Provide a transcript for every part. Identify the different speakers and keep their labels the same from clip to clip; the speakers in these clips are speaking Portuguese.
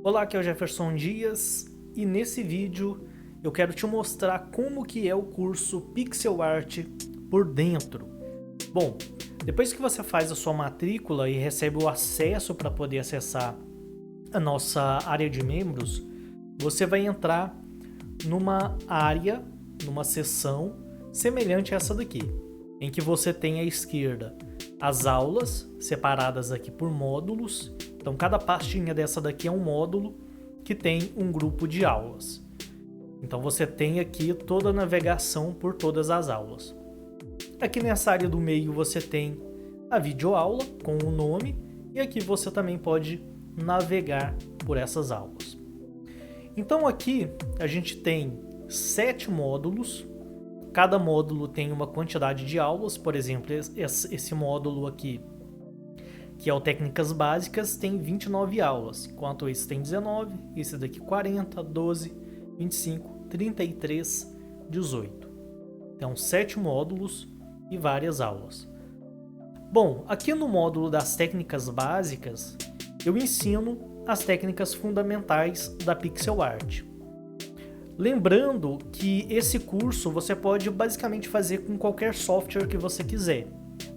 Speaker 1: Olá, aqui é o Jefferson Dias e nesse vídeo eu quero te mostrar como que é o curso Pixel Art por dentro. Bom, depois que você faz a sua matrícula e recebe o acesso para poder acessar a nossa área de membros, você vai entrar numa área, numa seção semelhante a essa daqui, em que você tem à esquerda as aulas separadas aqui por módulos. Então cada pastinha dessa daqui é um módulo que tem um grupo de aulas. Então você tem aqui toda a navegação por todas as aulas. Aqui nessa área do meio você tem a videoaula com o nome e aqui você também pode navegar por essas aulas. Então aqui a gente tem 7 módulos. Cada módulo tem uma quantidade de aulas. Por exemplo, esse módulo aqui, que é o Técnicas Básicas, tem 29 aulas, enquanto esse tem 19, esse daqui 40, 12, 25, 33, 18. Então, 7 módulos e várias aulas. Bom, aqui no módulo das Técnicas Básicas, eu ensino as técnicas fundamentais da Pixel Art. Lembrando que esse curso você pode basicamente fazer com qualquer software que você quiser.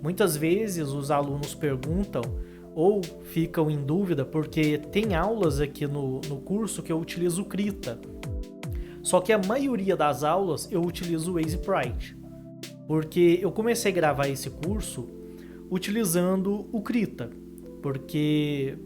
Speaker 1: Muitas vezes os alunos perguntam ou ficam em dúvida porque tem aulas aqui no curso que eu utilizo o Krita. Só que a maioria das aulas eu utilizo o EasyPrite, porque eu comecei a gravar esse curso utilizando o Krita, porque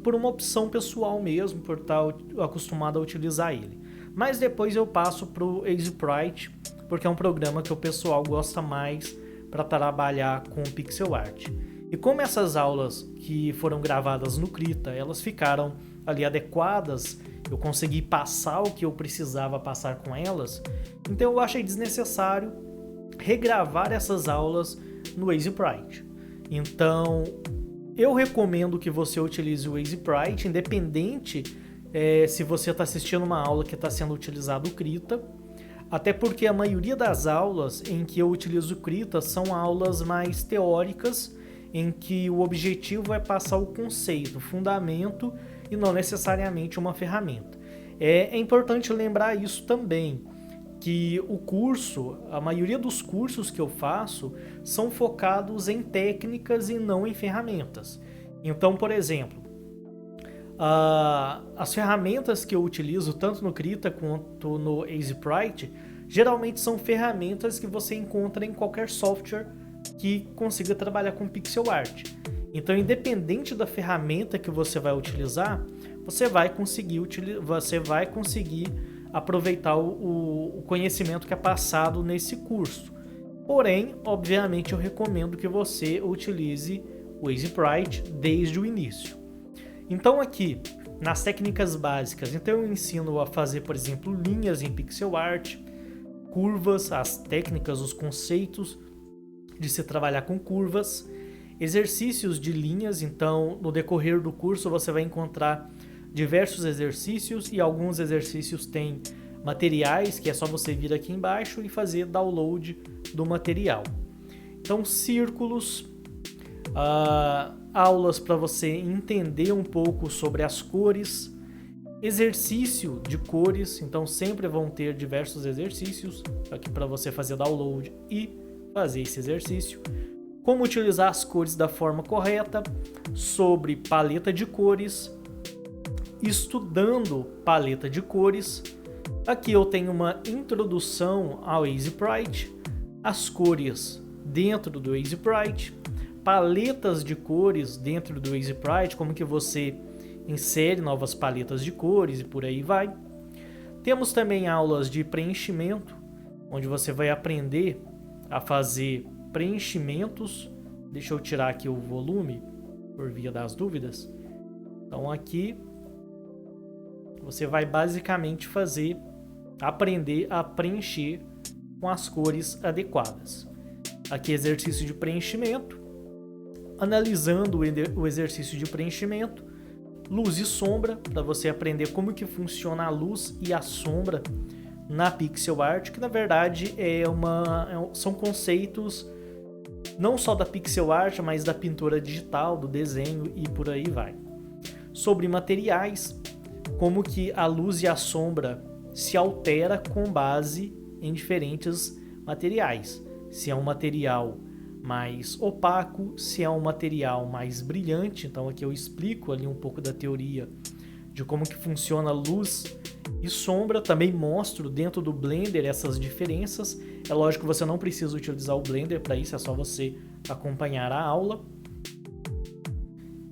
Speaker 1: por uma opção pessoal mesmo, por estar acostumado a utilizar ele. Mas depois eu passo para o EasyPrite, porque é um programa que o pessoal gosta mais para trabalhar com pixel art. E como essas aulas que foram gravadas no Krita, elas ficaram ali adequadas, eu consegui passar o que eu precisava passar com elas, então eu achei desnecessário regravar essas aulas no EasyPrite. Então eu recomendo que você utilize o EasyPrite, independente se você está assistindo uma aula que está sendo utilizado o Krita, até porque a maioria das aulas em que eu utilizo o Krita são aulas mais teóricas, em que o objetivo é passar o conceito, o fundamento e não necessariamente uma ferramenta. É importante lembrar isso também, que o curso, a maioria dos cursos que eu faço são focados em técnicas e não em ferramentas. Então, por exemplo, as ferramentas que eu utilizo tanto no Krita quanto no EasyPrite geralmente são ferramentas que você encontra em qualquer software que consiga trabalhar com pixel art. Então, independente da ferramenta que você vai utilizar, você vai conseguir aproveitar o conhecimento que é passado nesse curso. Porém, obviamente, eu recomendo que você utilize o EasyPrite desde o início. Então aqui, nas técnicas básicas, então eu ensino a fazer, por exemplo, linhas em pixel art, curvas, as técnicas, os conceitos de se trabalhar com curvas, exercícios de linhas. Então no decorrer do curso você vai encontrar diversos exercícios e alguns exercícios têm materiais que é só você vir aqui embaixo e fazer download do material. Então círculos, aulas para você entender um pouco sobre as cores, exercício de cores, então sempre vão ter diversos exercícios aqui para você fazer download e fazer esse exercício. Como utilizar as cores da forma correta, sobre paleta de cores, estudando paleta de cores. Aqui eu tenho uma introdução ao EasyPrite, as cores dentro do EasyPrite, paletas de cores dentro do EasyPrite, como que você insere novas paletas de cores e por aí vai. Temos também aulas de preenchimento, onde você vai aprender a fazer preenchimentos. Deixa eu tirar aqui o volume por via das dúvidas. Então aqui você vai basicamente aprender a preencher com as cores adequadas. Aqui exercício de preenchimento, analisando o exercício de preenchimento, luz e sombra, para você aprender como que funciona a luz e a sombra na pixel art, que na verdade são conceitos não só da pixel art, mas da pintura digital, do desenho e por aí vai. Sobre materiais, como que a luz e a sombra se altera com base em diferentes materiais. Se é um material mais opaco, se é um material mais brilhante. Então aqui eu explico ali um pouco da teoria de como que funciona luz e sombra. Também mostro dentro do Blender essas diferenças. É lógico que você não precisa utilizar o Blender para isso, é só você acompanhar a aula.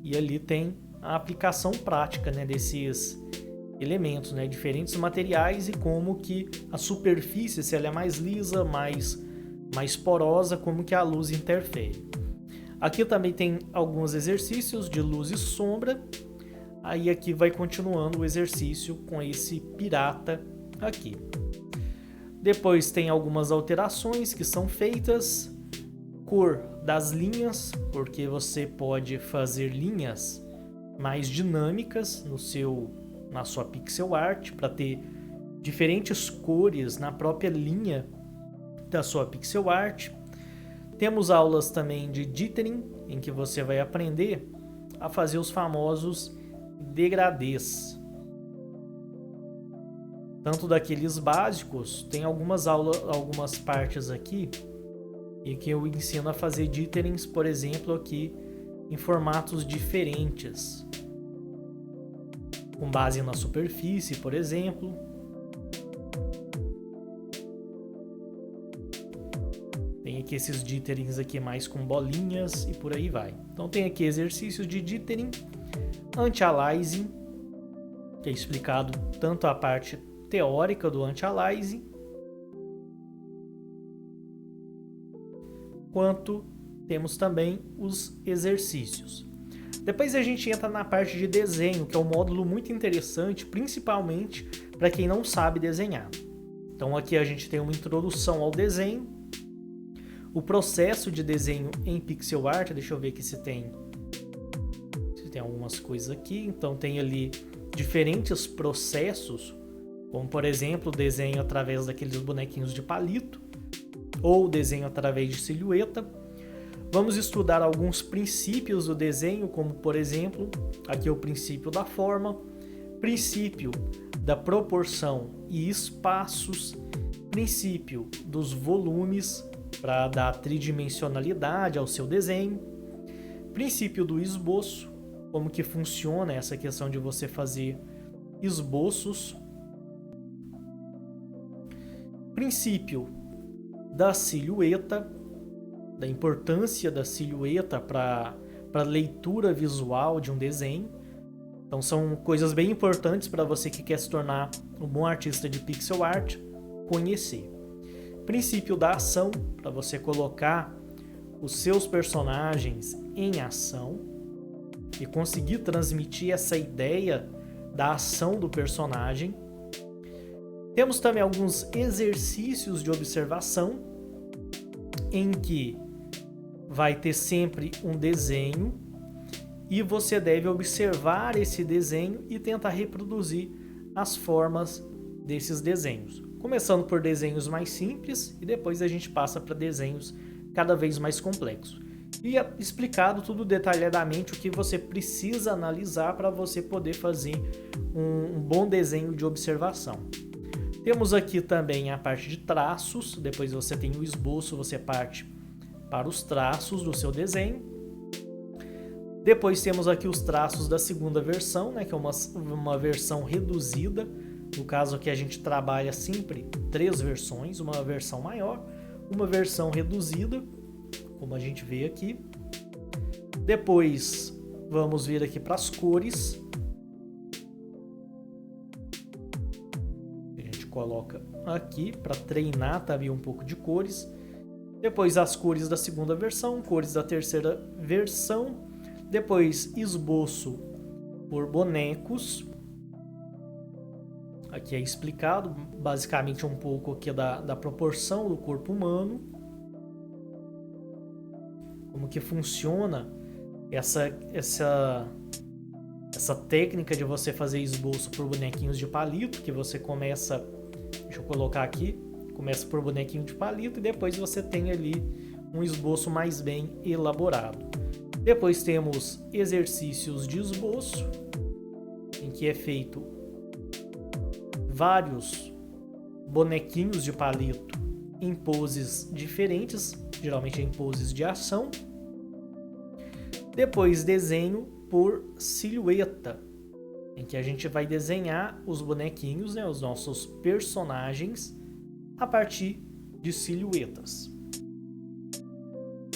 Speaker 1: E ali tem a aplicação prática, né, desses elementos, né, diferentes materiais e como que a superfície, se ela é mais lisa, mais porosa, como que a luz interfere. Aqui também tem alguns exercícios de luz e sombra. Aí aqui vai continuando o exercício com esse pirata aqui. Depois tem algumas alterações que são feitas. Cor das linhas, porque você pode fazer linhas mais dinâmicas na sua pixel art para ter diferentes cores na própria linha da sua pixel art. Temos aulas também de dithering, em que você vai aprender a fazer os famosos degradês. Tanto daqueles básicos, tem algumas partes aqui e que eu ensino a fazer ditherings, por exemplo, aqui em formatos diferentes, com base na superfície, por exemplo. Tem aqui esses ditherings aqui mais com bolinhas e por aí vai. Então tem aqui exercícios de dithering, anti-aliasing, que é explicado tanto a parte teórica do anti-aliasing, quanto temos também os exercícios. Depois a gente entra na parte de desenho, que é um módulo muito interessante, principalmente para quem não sabe desenhar. Então aqui a gente tem uma introdução ao desenho, o processo de desenho em pixel art. Deixa eu ver aqui se tem algumas coisas aqui. Então tem ali diferentes processos, como por exemplo o desenho através daqueles bonequinhos de palito, ou desenho através de silhueta. Vamos estudar alguns princípios do desenho, como por exemplo, aqui é o princípio da forma, princípio da proporção e espaços, princípio dos volumes para dar tridimensionalidade ao seu desenho, princípio do esboço, como que funciona essa questão de você fazer esboços, princípio da silhueta, da importância da silhueta para a leitura visual de um desenho. Então são coisas bem importantes para você que quer se tornar um bom artista de pixel art conhecer. Princípio da ação, para você colocar os seus personagens em ação e conseguir transmitir essa ideia da ação do personagem. Temos também alguns exercícios de observação, em que vai ter sempre um desenho e você deve observar esse desenho e tentar reproduzir as formas desses desenhos. Começando por desenhos mais simples e depois a gente passa para desenhos cada vez mais complexos. E é explicado tudo detalhadamente o que você precisa analisar para você poder fazer um bom desenho de observação. Temos aqui também a parte de traços, depois você tem o esboço, você parte para os traços do seu desenho. Depois temos aqui os traços da segunda versão, né, que é uma versão reduzida. No caso aqui a gente trabalha sempre 3 versões, uma versão maior, uma versão reduzida, como a gente vê aqui. Depois vamos vir aqui para as cores. A gente coloca aqui para treinar também um pouco de cores. Depois as cores da segunda versão, cores da terceira versão. Depois esboço por bonecos. Aqui é explicado basicamente um pouco aqui da proporção do corpo humano. Como que funciona essa técnica de você fazer esboço por bonequinhos de palito, que você começa, deixa eu colocar aqui, começa por bonequinho de palito e depois você tem ali um esboço mais bem elaborado. Depois temos exercícios de esboço, em que é feito vários bonequinhos de palito em poses diferentes, geralmente em poses de ação. Depois desenho por silhueta, em que a gente vai desenhar os bonequinhos, né, os nossos personagens, a partir de silhuetas,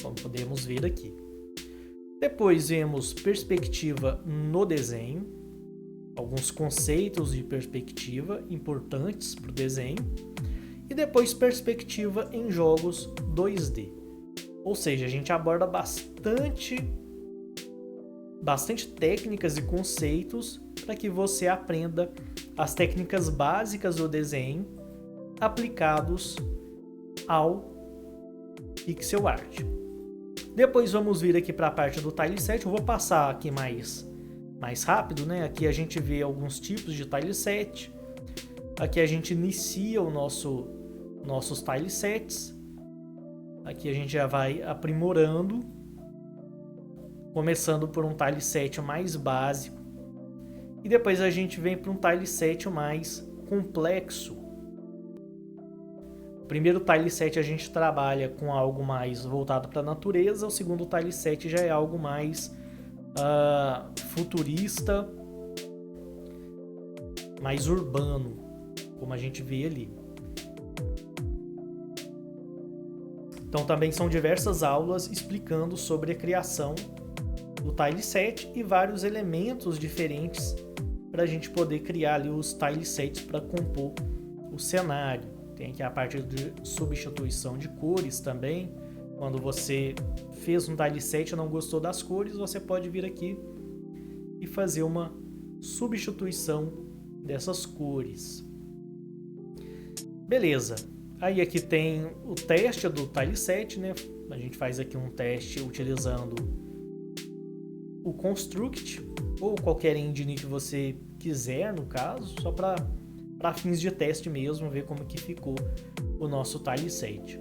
Speaker 1: como podemos ver aqui. Depois vemos perspectiva no desenho, alguns conceitos de perspectiva importantes para o desenho, e depois perspectiva em jogos 2D. Ou seja, a gente aborda bastante técnicas e conceitos para que você aprenda as técnicas básicas do desenho aplicados ao pixel art. Depois vamos vir aqui para a parte do tileset. Eu vou passar aqui mais rápido, né? Aqui a gente vê alguns tipos de tileset. Aqui a gente inicia nossos tilesets. Aqui a gente já vai aprimorando, começando por um tileset mais básico. E depois a gente vem para um tileset mais complexo. O primeiro tileset a gente trabalha com algo mais voltado para a natureza. O segundo tileset já é algo mais futurista, mais urbano, como a gente vê ali. Então também são diversas aulas explicando sobre a criação do tileset e vários elementos diferentes para a gente poder criar ali os tilesets para compor o cenário. Tem aqui a parte de substituição de cores também. Quando você fez um tileset e não gostou das cores, você pode vir aqui e fazer uma substituição dessas cores. Beleza. Aí aqui tem o teste do tileset, né? A gente faz aqui um teste utilizando o Construct ou qualquer engine que você quiser, no caso, só para fins de teste mesmo, ver como que ficou o nosso tileset.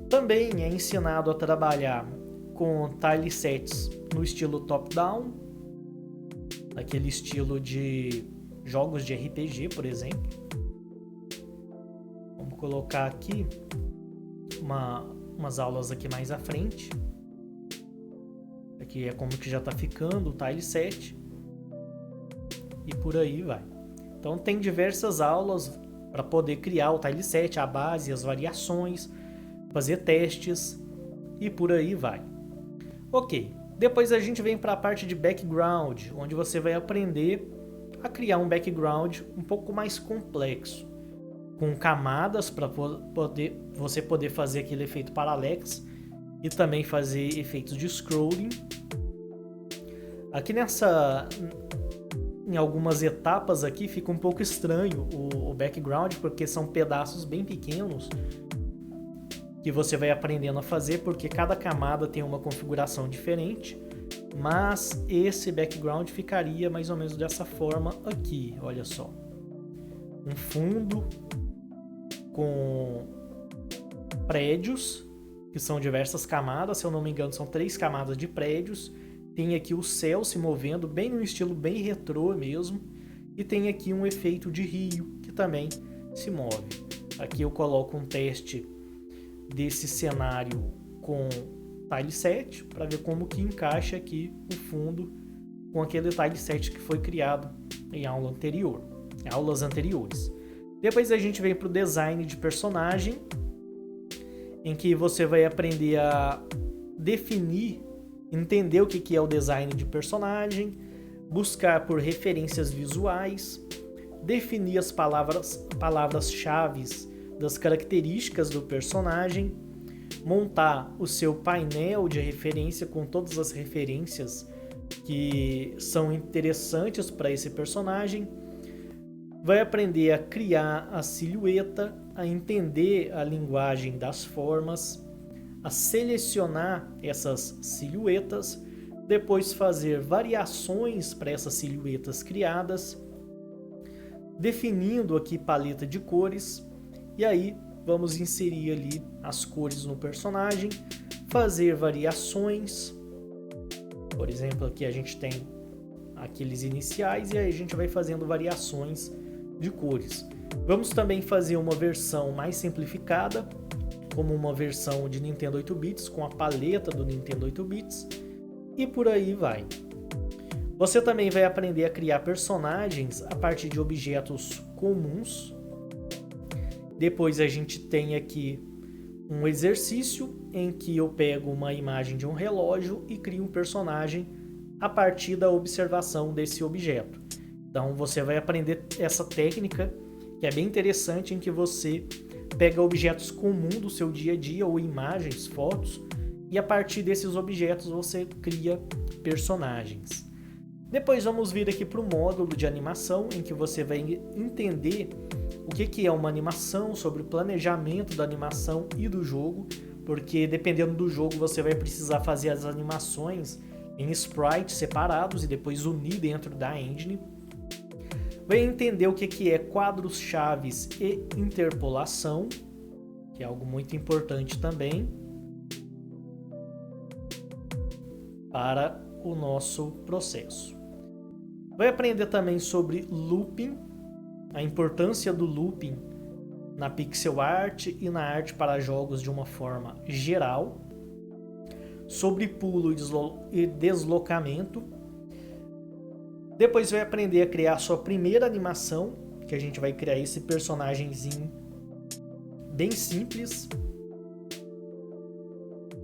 Speaker 1: Também é ensinado a trabalhar com tilesets no estilo top-down, aquele estilo de jogos de RPG, por exemplo. Vamos colocar aqui umas aulas aqui mais à frente. Aqui é como que já está ficando o tileset. E por aí vai. Então tem diversas aulas para poder criar o tileset, a base, as variações, fazer testes e por aí vai. Ok, depois a gente vem para a parte de background, onde você vai aprender a criar um background um pouco mais complexo, com camadas para você poder fazer aquele efeito parallax e também fazer efeitos de scrolling. Aqui em algumas etapas aqui fica um pouco estranho o background, porque são pedaços bem pequenos que você vai aprendendo a fazer, porque cada camada tem uma configuração diferente, mas esse background ficaria mais ou menos dessa forma aqui, olha só. Um fundo com prédios, que são diversas camadas, se eu não me engano são 3 camadas de prédios. Tem aqui o céu se movendo, bem no estilo bem retrô mesmo. E tem aqui um efeito de rio, que também se move. Aqui eu coloco um teste desse cenário com tileset, para ver como que encaixa aqui o fundo com aquele tileset que foi criado em aulas anteriores. Depois a gente vem para o design de personagem, em que você vai aprender a definir, entender o que é o design de personagem, buscar por referências visuais, definir as palavras-chave das características do personagem, montar o seu painel de referência com todas as referências que são interessantes para esse personagem, vai aprender a criar a silhueta, a entender a linguagem das formas, a selecionar essas silhuetas, depois fazer variações para essas silhuetas criadas, definindo aqui paleta de cores, e aí vamos inserir ali as cores no personagem, fazer variações. Por exemplo, aqui a gente tem aqueles iniciais e aí a gente vai fazendo variações de cores. Vamos também fazer uma versão mais simplificada, como uma versão de Nintendo 8 bits com a paleta do Nintendo 8 bits e por aí vai. Você também vai aprender a criar personagens a partir de objetos comuns. Depois a gente tem aqui um exercício em que eu pego uma imagem de um relógio e crio um personagem a partir da observação desse objeto. Então você vai aprender essa técnica que é bem interessante, em que você pega objetos comuns do seu dia a dia ou imagens, fotos, e a partir desses objetos você cria personagens. Depois vamos vir aqui para o módulo de animação, em que você vai entender o que é uma animação, sobre o planejamento da animação e do jogo, porque dependendo do jogo você vai precisar fazer as animações em sprites separados e depois unir dentro da engine. Vai entender o que é quadros chaves e interpolação, que é algo muito importante também para o nosso processo. Vai aprender também sobre looping, a importância do looping na pixel art e na arte para jogos de uma forma geral, sobre pulo e deslocamento. Depois vai aprender a criar a sua primeira animação, que a gente vai criar esse personagemzinho bem simples.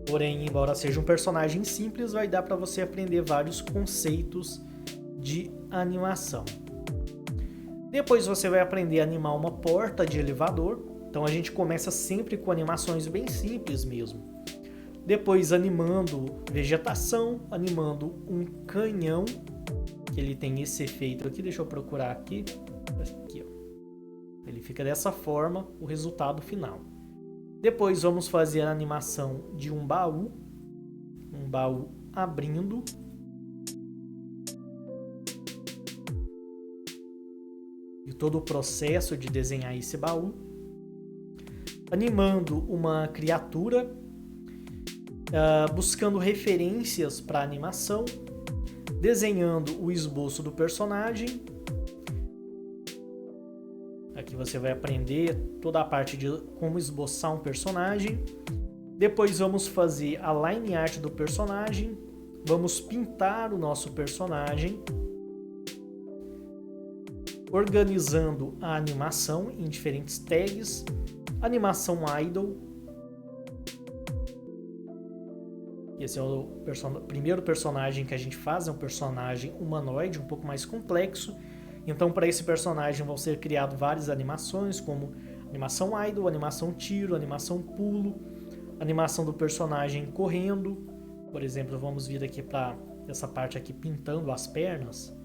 Speaker 1: Porém, embora seja um personagem simples, vai dar para você aprender vários conceitos de animação. Depois você vai aprender a animar uma porta de elevador. Então a gente começa sempre com animações bem simples mesmo. Depois animando vegetação, animando um canhão, que ele tem esse efeito aqui, deixa eu procurar aqui, ó. Ele fica dessa forma, o resultado final. Depois vamos fazer a animação de um baú abrindo. E todo o processo de desenhar esse baú. Animando uma criatura, buscando referências para a animação, desenhando o esboço do personagem. Aqui você vai aprender toda a parte de como esboçar um personagem. Depois vamos fazer a line art do personagem. Vamos pintar o nosso personagem, organizando a animação em diferentes tags. Animação idle. Esse é o primeiro personagem que a gente faz, é um personagem humanoide, um pouco mais complexo. Então, para esse personagem vão ser criadas várias animações, como animação idle, animação tiro, animação pulo, animação do personagem correndo. Por exemplo, vamos vir aqui para essa parte aqui pintando as pernas.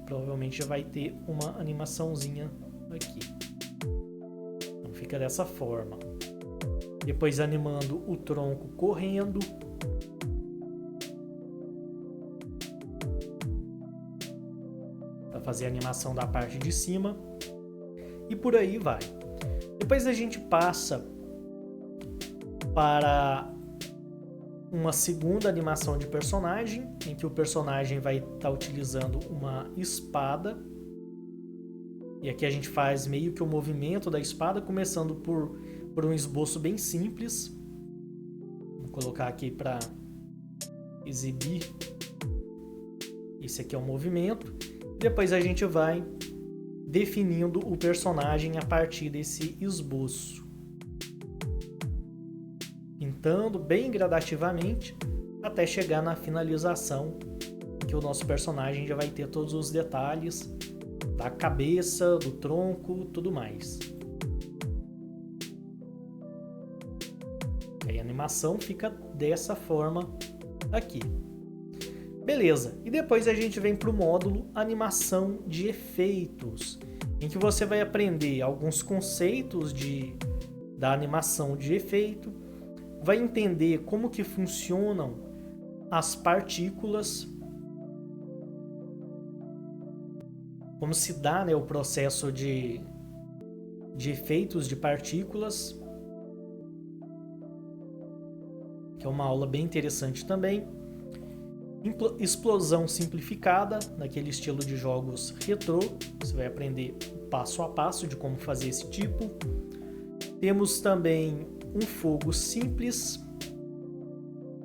Speaker 1: Provavelmente já vai ter uma animaçãozinha aqui. Então fica dessa forma. Depois animando o tronco correndo. Para fazer a animação da parte de cima. E por aí vai. Depois a gente passa para uma segunda animação de personagem, em que o personagem vai estar utilizando uma espada. E aqui a gente faz meio que o movimento da espada, começando por um esboço bem simples. Vou colocar aqui para exibir. Esse aqui é o movimento. Depois a gente vai definindo o personagem a partir desse esboço, pintando bem gradativamente até chegar na finalização, em que o nosso personagem já vai ter todos os detalhes da cabeça, do tronco, tudo mais. Aí a animação fica dessa forma aqui. Beleza, e depois a gente vem para o módulo animação de efeitos, em que você vai aprender alguns conceitos da animação de efeito, vai entender como que funcionam as partículas, como se dá, né, o processo de efeitos de partículas, que é uma aula bem interessante também. Explosão simplificada, naquele estilo de jogos retrô. Você vai aprender passo a passo de como fazer esse tipo. Temos também um fogo simples.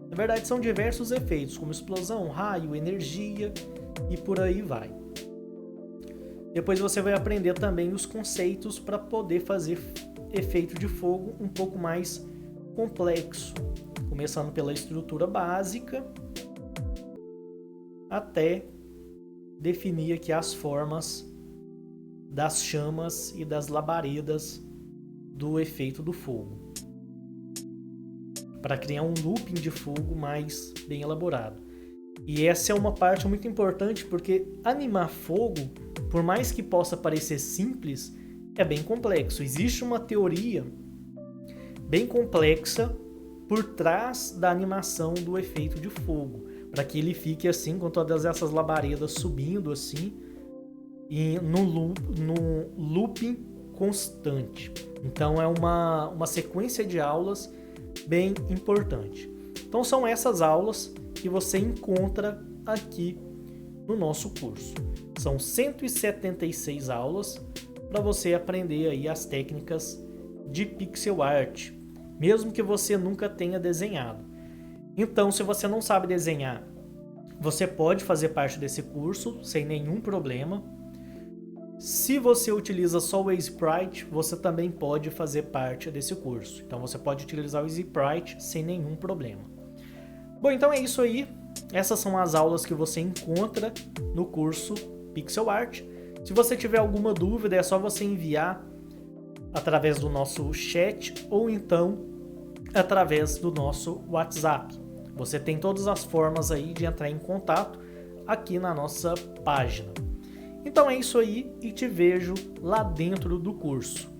Speaker 1: Na verdade, são diversos efeitos, como explosão, raio, energia e por aí vai. Depois você vai aprender também os conceitos para poder fazer efeito de fogo um pouco mais complexo, começando pela estrutura básica até definir aqui as formas das chamas e das labaredas do efeito do fogo, para criar um looping de fogo mais bem elaborado. E essa é uma parte muito importante, porque animar fogo, por mais que possa parecer simples, é bem complexo. Existe uma teoria bem complexa por trás da animação do efeito de fogo, para que ele fique assim, com todas essas labaredas subindo assim, e no looping constante. Então é uma sequência de aulas bem importante. Então são essas aulas que você encontra aqui no nosso curso. São 176 aulas para você aprender aí as técnicas de pixel art, mesmo que você nunca tenha desenhado. Então, se você não sabe desenhar, você pode fazer parte desse curso sem nenhum problema. Se você utiliza só o EasySprite, você também pode fazer parte desse curso. Então você pode utilizar o EasySprite sem nenhum problema. Bom, então é isso aí. Essas são as aulas que você encontra no curso Pixel Art. Se você tiver alguma dúvida, é só você enviar através do nosso chat ou então através do nosso WhatsApp. Você tem todas as formas aí de entrar em contato aqui na nossa página. Então é isso aí e te vejo lá dentro do curso.